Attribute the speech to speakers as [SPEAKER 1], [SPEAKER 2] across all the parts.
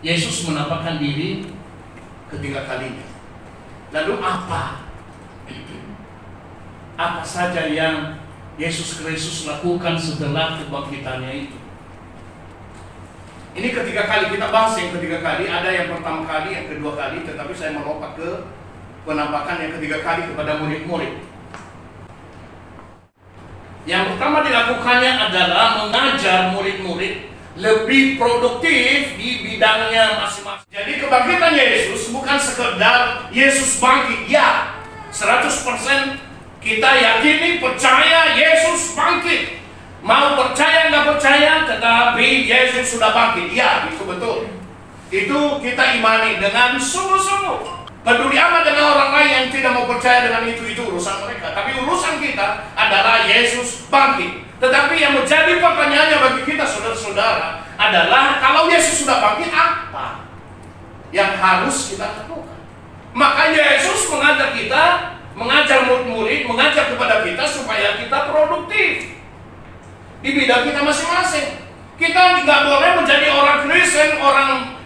[SPEAKER 1] Yesus menampakkan diri ketiga kalinya. Lalu apa saja yang Yesus Kristus lakukan setelah kebangkitannya itu? Ini ketiga kali, kita bahas yang ketiga kali. Ada yang pertama kali, yang kedua kali, tetapi saya melompat ke penampakan yang ketiga kali kepada murid-murid. Yang pertama dilakukannya adalah mengajar murid-murid lebih produktif di bidangnya masing-masing. Jadi kebangkitan Yesus bukan sekedar Yesus bangkit. Ya, 100% kita yakini, percaya Yesus bangkit. Mau percaya nggak percaya, tetapi Yesus sudah bangkit. Ya, itu betul. Itu kita imani dengan sungguh-sungguh. Peduli amat dengan orang lain yang tidak mau percaya dengan itu urusan mereka. Tapi urusan kita adalah Yesus bangkit. Tetapi yang menjadi pertanyaannya bagi kita saudara-saudara adalah, kalau Yesus sudah bangkit, apa yang harus kita lakukan? Maka Yesus mengajar kita, mengajar murid-murid, mengajar kepada kita supaya kita produktif di bidang kita masing-masing. Kita nggak boleh menjadi orang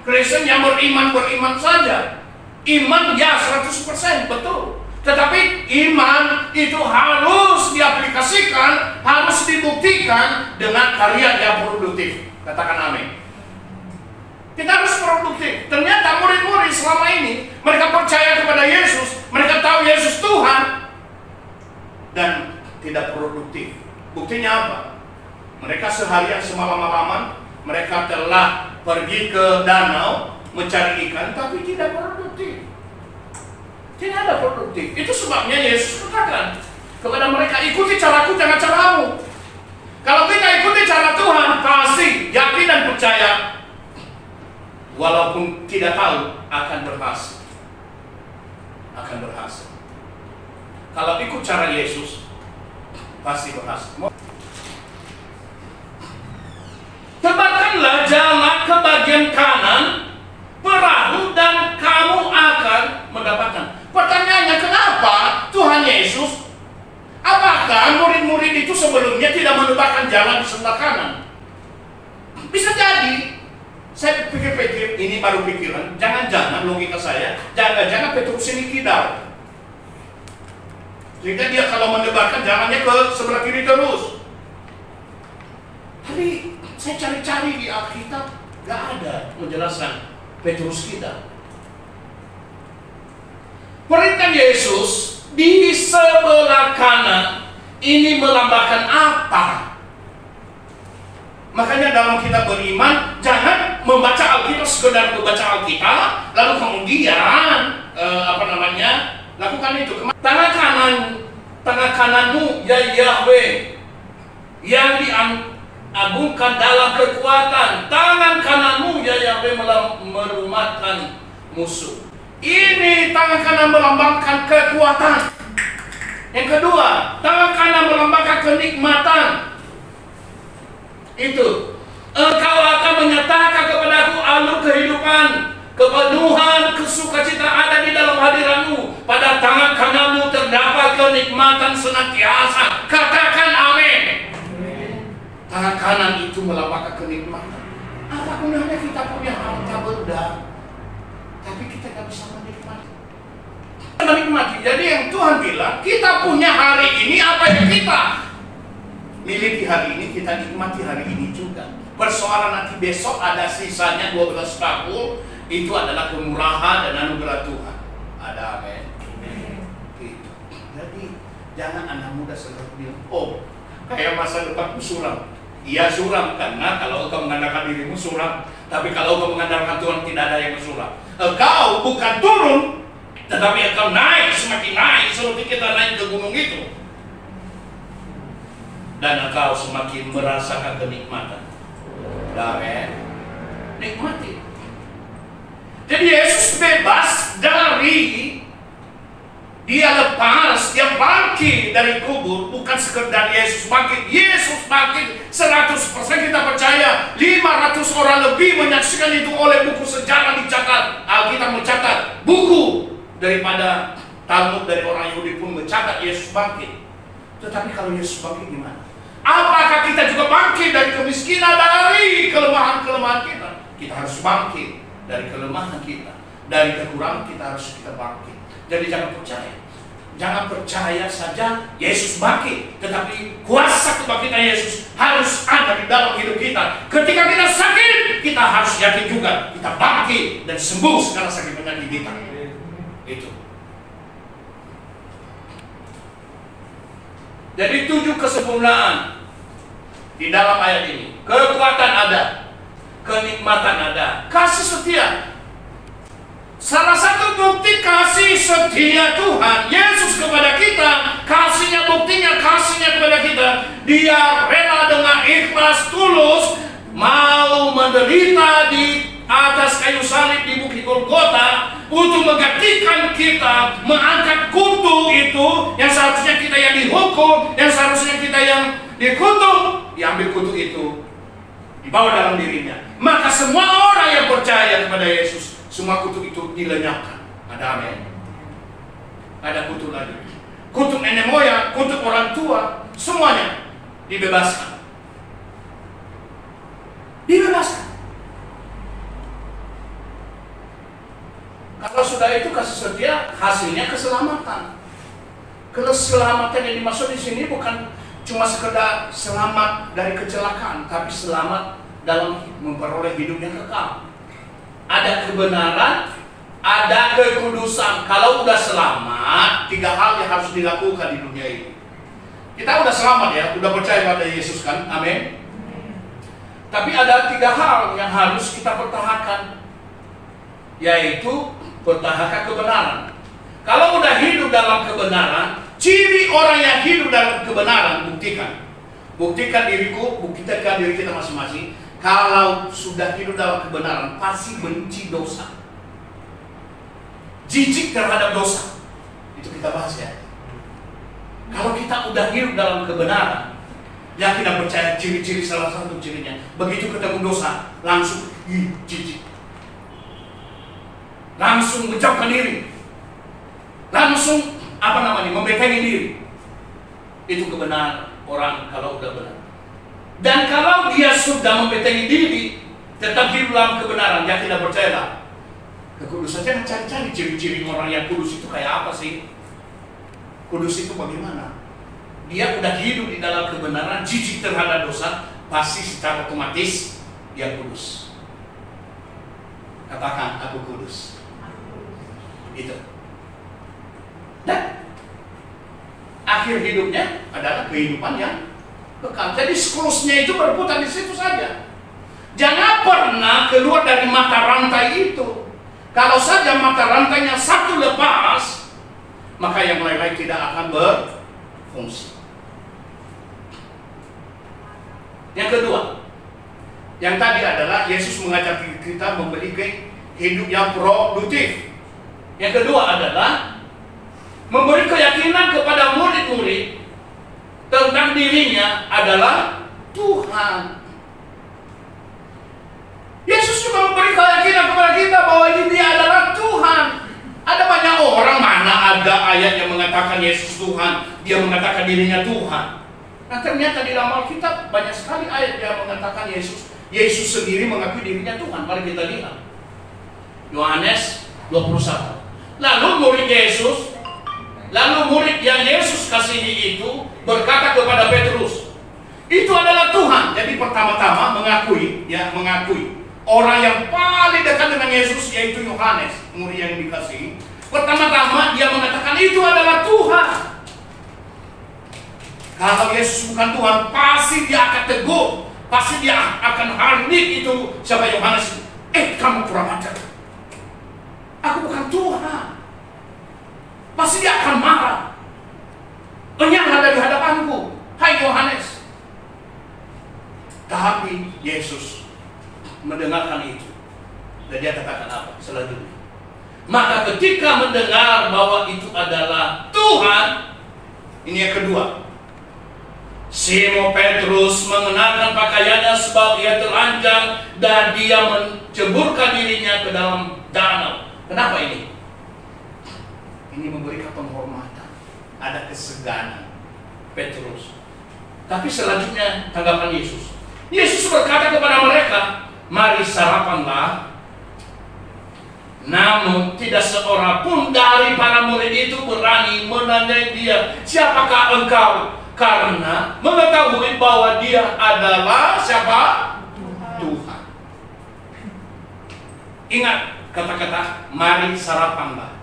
[SPEAKER 1] Kristen yang beriman saja. Iman ya 100% betul. Tetapi iman itu harus diaplikasikan, harus dibuktikan dengan karya yang produktif. Katakan amin. Kita harus produktif. Ternyata murid-murid selama ini, mereka percaya kepada Yesus, mereka tahu Yesus Tuhan, dan tidak produktif. Buktinya apa? Mereka seharian semalam-malaman, mereka telah pergi ke danau mencari ikan, tapi tidak produktif. Tidak ada produktif. Itu sebabnya Yesus katakan kepada mereka, ikuti caraku, jangan caramu. Kalau kita ikuti cara Tuhan, pasti yakin dan percaya, walaupun tidak tahu, akan berhasil. Akan berhasil. Kalau ikut cara Yesus, pasti berhasil. Tebarkanlah jalan ke bagian kanan perahu dan kamu akan mendapatkan. Pertanyaannya, kenapa Tuhan Yesus, apakah murid-murid itu sebelumnya tidak menebarkan jalan di sebelah kanan? Bisa jadi, saya pikir-pikir, ini baru pikiran, jangan-jangan logika saya, jangan-jangan Petrus ini kidal. Sehingga dia kalau menebarkan jalannya ke sebelah kiri terus. Tapi saya cari-cari di Alkitab, gak ada menjelaskan Petrus kita. Perintah Yesus di sebelah kanan ini melambangkan apa? Makanya dalam kita beriman, jangan membaca Alkitab sekedar membaca Alkitab, lalu kemudian lakukan itu. Tangan kananmu ya Yahweh yang diagungkan dalam kekuatan, tangan kananmu ya Yahweh melumatkan musuh. Ini tangan kanan melambangkan kekuatan. Yang kedua, tangan kanan melambangkan kenikmatan. Itu, engkau akan menyatakan kepadaku alur kehidupan, kepenuhan, kesukacita ada di dalam hadiranmu. Pada tangan kananmu terdapat kenikmatan senantiasa. Katakan amin. Tangan kanan itu melambangkan kenikmatan. Apa gunanya kita punya harta benda, tapi kita tidak bisa menikmati. Jadi yang Tuhan bilang, kita punya hari ini, apa yang kita miliki hari ini, kita nikmati hari ini juga. Persoalan nanti besok ada sisanya 12 tahun, itu adalah kemurahan dan anugerah Tuhan. Ada amin. Gitu. Jadi jangan anak muda selalu bilang, oh kayak masa depanku suram. Iya suram, karena kalau engkau mengandalkan dirimu suram. Tapi kalau engkau mengandalkan Tuhan, tidak ada yang suram. Engkau bukan turun, tetapi engkau naik, semakin naik, seperti kita naik ke gunung itu. Dan engkau semakin merasakan kenikmatan. Amin. Nikmati. Jadi Yesus bebas dari, dia lepas, dia bangkit dari kubur. Bukan sekedar Yesus bangkit, Yesus bangkit 100%. Kita percaya 500 orang lebih menyaksikan itu oleh buku sejarah dicatat. Alkitab mencatat buku daripada Talmud dari orang Yahudi pun mencatat Yesus bangkit. Tetapi kalau Yesus bangkit gimana? Apakah kita juga bangkit dari kemiskinan, dari kelemahan-kelemahan kita? Kita harus bangkit dari kelemahan kita, dari kekurangan kita harus kita bangkit. Jadi jangan percaya. Jangan percaya saja Yesus bangkit, tetapi kuasa kebangkitan Yesus harus ada di dalam hidup kita. Ketika kita sakit, kita harus yakin juga kita bangkit dan sembuh segala sakit penyakit kita. Itu. Jadi 7 kesempurnaan di dalam ayat ini. Kekuatan ada, kenikmatan ada, kasih setia. Salah satu bukti kasih setia Tuhan Yesus kepada kita, kasihnya, buktinya kasihnya kepada kita, Dia rela dengan ikhlas tulus mau menderita di atas kayu salib di Bukit Golgota untuk menggantikan kita, mengangkat kutu itu yang seharusnya kita yang dihukum, yang seharusnya kita yang dikutuk, diambil kutu itu dibawa dalam dirinya. Maka semua orang yang percaya kepada Yesus, semua kutuk itu dilenyapkan. Ada amin. Ada kutuk lagi. Kutuk nenek moyang, kutuk orang tua, semuanya dibebaskan. Dibebaskan. Kalau sudah itu kasih setia, hasilnya keselamatan. Keselamatan yang dimaksud di sini bukan cuma sekedar selamat dari kecelakaan, tapi selamat dalam memperoleh hidup yang kekal. Ada kebenaran, ada kekudusan. Kalau udah selamat, 3 hal yang harus dilakukan di dunia ini. Kita udah selamat ya, udah percaya pada Yesus kan, amin. Tapi ada 3 hal yang harus kita pertahankan, yaitu pertahankan kebenaran. Kalau udah hidup dalam kebenaran, ciri orang yang hidup dalam kebenaran, buktikan diriku, buktikan diri kita masing-masing. Kalau sudah hidup dalam kebenaran, pasti benci dosa, jijik terhadap dosa. Itu kita bahas ya. Kalau kita udah hidup dalam kebenaran, ya kita percaya ciri-ciri, salah satu cirinya, begitu ketemu dosa, langsung jijik, langsung menjauhkan diri, langsung membentengi diri. Itu kebenaran orang kalau udah benar. Dan kalau dia sudah membentengi diri, tetap hidup dalam kebenaran, dia tidak percayalah. Kekudusan, jangan cari-cari ciri-ciri orang yang kudus itu kayak apa sih? Kudus itu bagaimana? Dia udah hidup di dalam kebenaran, jijik terhadap dosa, pasti secara otomatis dia kudus. Katakan, aku kudus. Itu. Dan akhir hidupnya adalah kehidupan yang kekal. Jadi siklusnya itu berputar di situ saja. Jangan pernah keluar dari mata rantai itu. Kalau saja mata rantainya satu lepas, maka yang lain-lain tidak akan berfungsi. Yang kedua, yang tadi adalah Yesus mengajak kita memiliki hidup yang produktif. Yang kedua adalah memberi keyakinan kepada murid-murid tentang dirinya adalah Tuhan. Yesus juga memberi keyakinan kepada kita bahwa ini dia adalah Tuhan. Ada banyak orang, mana ada ayat yang mengatakan Yesus Tuhan, dia mengatakan dirinya Tuhan. Nah ternyata di dalam Alkitab banyak sekali ayat yang mengatakan Yesus sendiri mengakui dirinya Tuhan. Mari kita lihat Yohanes 21. Lalu murid yang Yesus kasihi itu berkata kepada Petrus, itu adalah Tuhan. Jadi pertama-tama mengakui. Orang yang paling dekat dengan Yesus yaitu Yohanes, murid yang dikasihi. Pertama-tama dia mengatakan itu adalah Tuhan. Kalau Yesus bukan Tuhan, pasti dia akan tegur, pasti dia akan hardik itu siapa Yohanes. Kamu kurang ajar. Aku bukan Tuhan. Pasti dia akan marah. Lenyaplah dari hadapanku, hai Yohanes. Tapi Yesus mendengarkan itu, dan dia katakan apa selanjutnya? Maka ketika mendengar bahwa itu adalah Tuhan, ini yang kedua, Simon Petrus mengenakan pakaiannya sebab ia telanjang dan dia menceburkan dirinya ke dalam danau. Kenapa ini? Ini memberikan penghormatan, ada kesegaran Petrus. Tapi selanjutnya tanggapan Yesus. Yesus berkata kepada mereka, mari sarapanlah. Namun tidak seorang pun dari para murid itu berani menanyai dia, siapakah engkau? Karena mengetahui bahwa dia adalah siapa? Tuhan. Ingat kata-kata mari sarapanlah.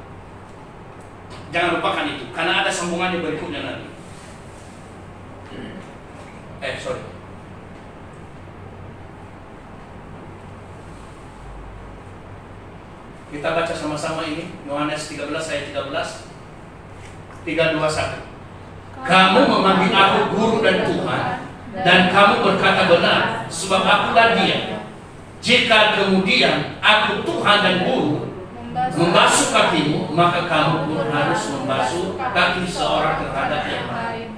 [SPEAKER 1] Jangan lupakan itu, karena ada sambungannya berikutnya nanti. Sorry. Kita baca sama-sama ini, Yohanes 13 ayat 13. 3, 2, 1. Kamu memanggil aku guru dan Tuhan, dan kamu berkata benar, sebab akulah dia. Jika kemudian aku Tuhan dan guru, membasuh kakimu, maka kamu pun harus membasuh kaki seorang terhadap yang lain.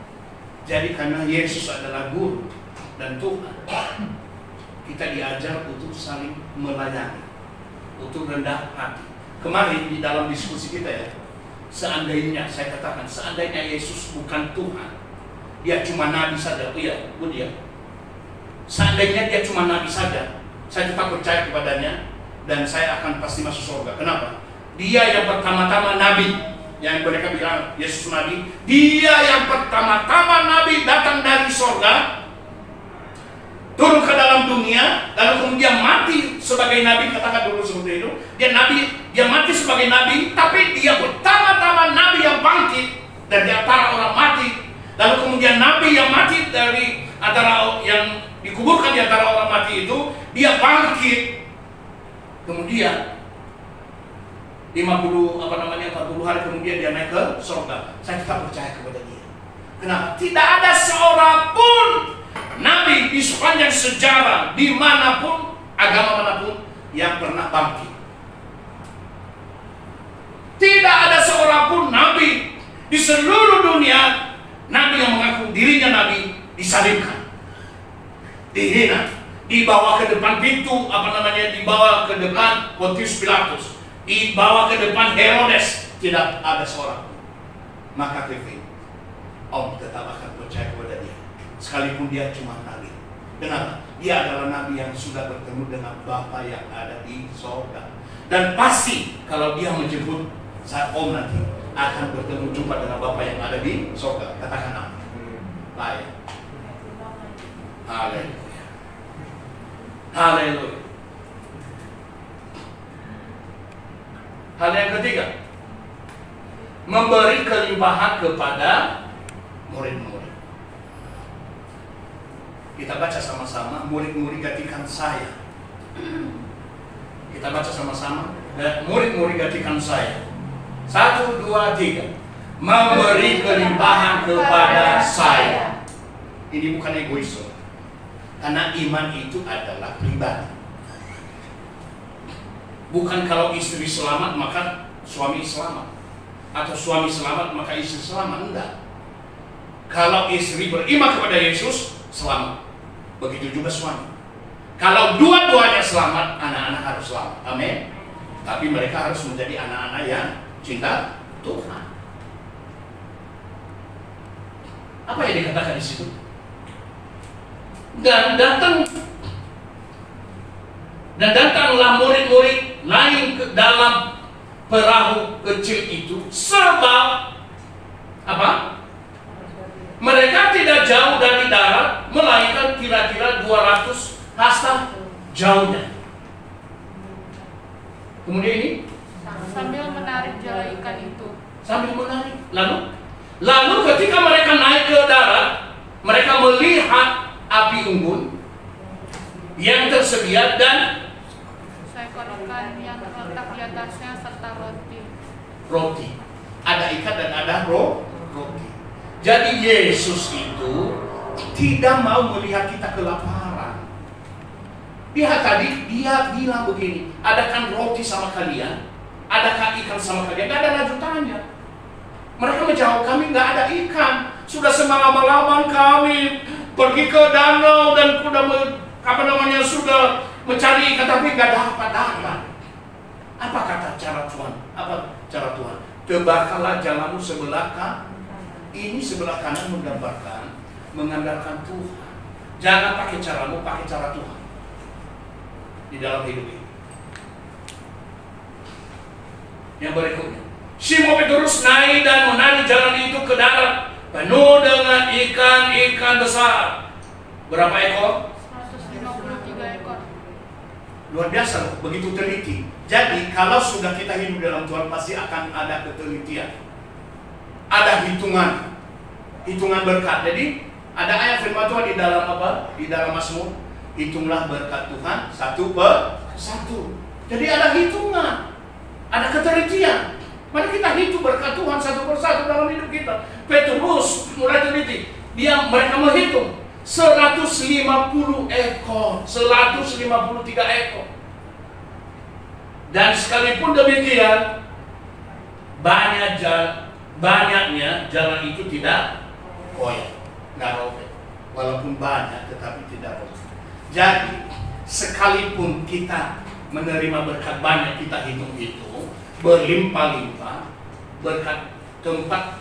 [SPEAKER 1] Jadi karena Yesus adalah guru dan Tuhan, kita diajar untuk saling melayani, untuk rendah hati. Kemarin di dalam diskusi kita ya, seandainya saya katakan, seandainya Yesus bukan Tuhan, dia cuma nabi saja, iya, Bu dia. Seandainya dia cuma nabi saja, saya tetap percaya kepadanya dan saya akan pasti masuk surga. Kenapa? Dia yang pertama-tama nabi. Yang mereka bilang Yesus nabi, dia yang pertama-tama nabi, datang dari surga, turun ke dalam dunia, lalu kemudian mati sebagai nabi. Katakan dulu seperti itu. Dia nabi, dia mati sebagai nabi, tapi dia pertama-tama nabi yang bangkit dari antara orang mati. Lalu kemudian nabi yang mati dari antara yang dikuburkan di antara orang mati itu, dia bangkit. Kemudian 40 hari kemudian dia naik ke surga. Saya tetap percaya kepada dia. Kenapa? Tidak ada seorang pun nabi di sepanjang sejarah, dimanapun, agama manapun, yang pernah bangkit. Tidak ada seorang pun nabi di seluruh dunia, nabi yang mengaku dirinya nabi, disalibkan, dihina, dibawa ke depan pintu, dibawa ke depan Pontius Pilatus, dibawa ke depan Herodes. Tidak ada seorang pun. Maka Kevin, Om tetap akan percaya kepada dia, sekalipun dia cuma nabi. Kenapa? Dia adalah nabi yang sudah bertemu dengan Bapa yang ada di surga. Dan pasti kalau dia menjemput saat Om nanti akan bertemu jumpa dengan Bapa yang ada di surga. Katakan amin. Baik. Haleluya. Haleluya. Hal yang ketiga, memberi kelimpahan kepada murid-murid. Kita baca sama-sama, murid-murid gantikan saya. Kita baca sama-sama, murid-murid gantikan saya. 1, 2, 3. Memberi kelimpahan kepada saya. Ini bukan egois, karena iman itu adalah pribadi. Bukan kalau istri selamat maka suami selamat, atau suami selamat maka istri selamat. Enggak. Kalau istri beriman kepada Yesus, selamat. Begitu juga suami. Kalau dua-duanya selamat, anak-anak harus selamat. Amin. Tapi mereka harus menjadi anak-anak yang cinta Tuhan. Apa yang dikatakan di situ? Dan datanglah murid-murid lain ke dalam perahu kecil itu, sebab apa? Mereka tidak jauh dari darat, melainkan kira-kira 200 hasta jauhnya. Kemudian ini
[SPEAKER 2] sambil menarik jala ikan itu.
[SPEAKER 1] Sambil menarik. Lalu ketika mereka naik ke darat, mereka melihat api unggun yang tersedia dan
[SPEAKER 2] seekor ikan yang terletak di atasnya serta roti.
[SPEAKER 1] Ada ikan dan ada roti. Jadi Yesus itu tidak mau melihat kita kelaparan. Lihat tadi dia bilang begini, adakan roti sama kalian, adakah ikan sama kalian? Gak ada lanjutannya. Mereka menjawab, kami gak ada ikan. Sudah semalam-malaman kami pergi ke danau dan sudah mencari ikan, tapi gak dapat. Apa kata cara Tuhan? Apa cara Tuhan? Tebarkanlah jalamu sebelah kanan. Ini sebelah kanan mengandalkan Tuhan. Jangan pakai caramu, pakai cara Tuhan di dalam hidup ini. Yang berikutnya, Simon Petrus naik dan menarik jalan itu ke darat, penuh dengan ikan-ikan besar. Berapa ekor?
[SPEAKER 2] 153 ekor.
[SPEAKER 1] Luar biasa, begitu teliti. Jadi kalau sudah kita hidup dalam Tuhan, pasti akan ada ketelitian, ada hitungan berkat. Jadi ada ayat firman Tuhan di dalam apa? Di dalam Mazmur, hitunglah berkat Tuhan satu per satu. Jadi ada hitungan, ada ketelitian. Mari kita hitung berkat Tuhan satu persatu dalam hidup kita. Petrus mulai teliti. Mereka menghitung 150 ekor, 153 ekor. Dan sekalipun demikian, banyaknya jalan itu tidak koyak, nggak robek. Walaupun banyak, tetapi tidak robek. Jadi sekalipun kita menerima berkat banyak, kita hitung itu berlimpah-limpah, berkat tempat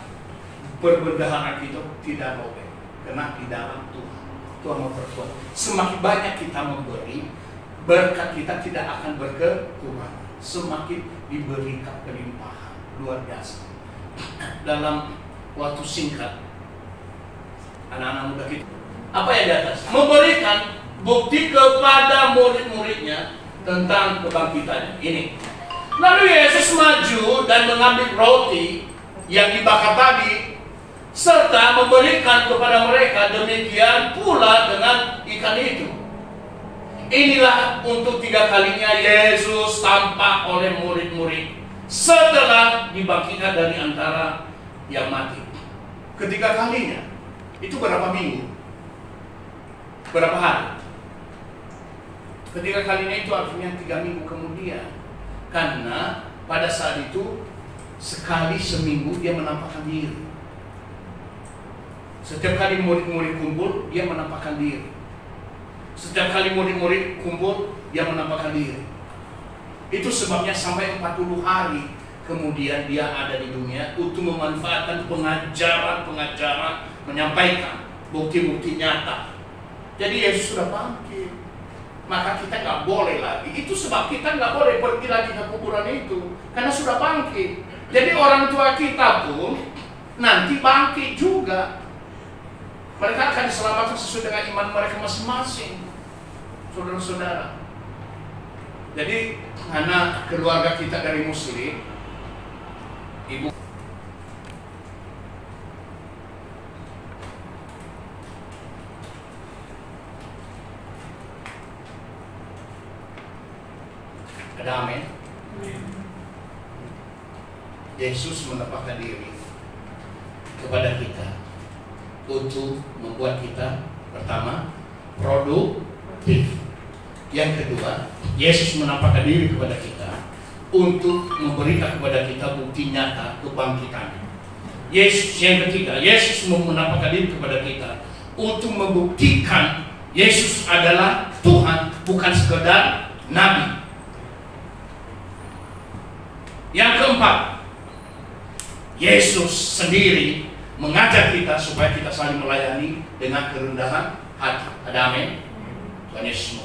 [SPEAKER 1] perbendaharaan kita tidak robek, karena di dalam Tuhan memperkuat. Semakin banyak kita memberi, berkat kita tidak akan berkekurangan, semakin diberikan kelimpahan luar biasa. Dalam waktu singkat, anak-anak muda kita, apa yang di atas? Memberikan bukti kepada murid-muridnya tentang kebangkitannya. Ini. Lalu Yesus maju dan mengambil roti yang dibakar tadi, serta memberikan kepada mereka, demikian pula dengan ikan itu. Inilah untuk 3 kalinya Yesus tampak oleh murid-murid setelah dibangkitkan dari antara yang mati. Ketiga kalinya, itu berapa minggu? Berapa hari? Ketiga kalinya itu artinya 3 minggu kemudian. Karena pada saat itu sekali seminggu dia menampakkan diri. Setiap kali murid-murid kumpul, dia menampakkan diri. Setiap kali murid-murid kumpul, dia menampakkan diri. Itu sebabnya sampai 40 hari kemudian dia ada di dunia untuk memanfaatkan pengajaran, menyampaikan bukti-bukti nyata. Jadi Yesus sudah bangkit, maka kita nggak boleh lagi. Itu sebab kita nggak boleh pergi lagi ke kuburan itu, karena sudah bangkit. Jadi orang tua kita pun nanti bangkit juga. Mereka akan diselamatkan sesuai dengan iman mereka masing-masing, saudara-saudara. Jadi anak keluarga kita dari Muslim, ibu ada amin. Yesus menampakkan diri kepada kita untuk membuat kita pertama produktif. Yang kedua, Yesus menampakkan diri kepada kita untuk memberikan kepada kita bukti nyata kebangkitannya. Yesus yang ketiga, Yesus menampakkan diri kepada kita untuk membuktikan Yesus adalah Tuhan, bukan sekedar nabi. Yang keempat, Yesus sendiri mengajak kita supaya kita saling melayani dengan kerendahan hati. Ada amin? Tuhan Yesus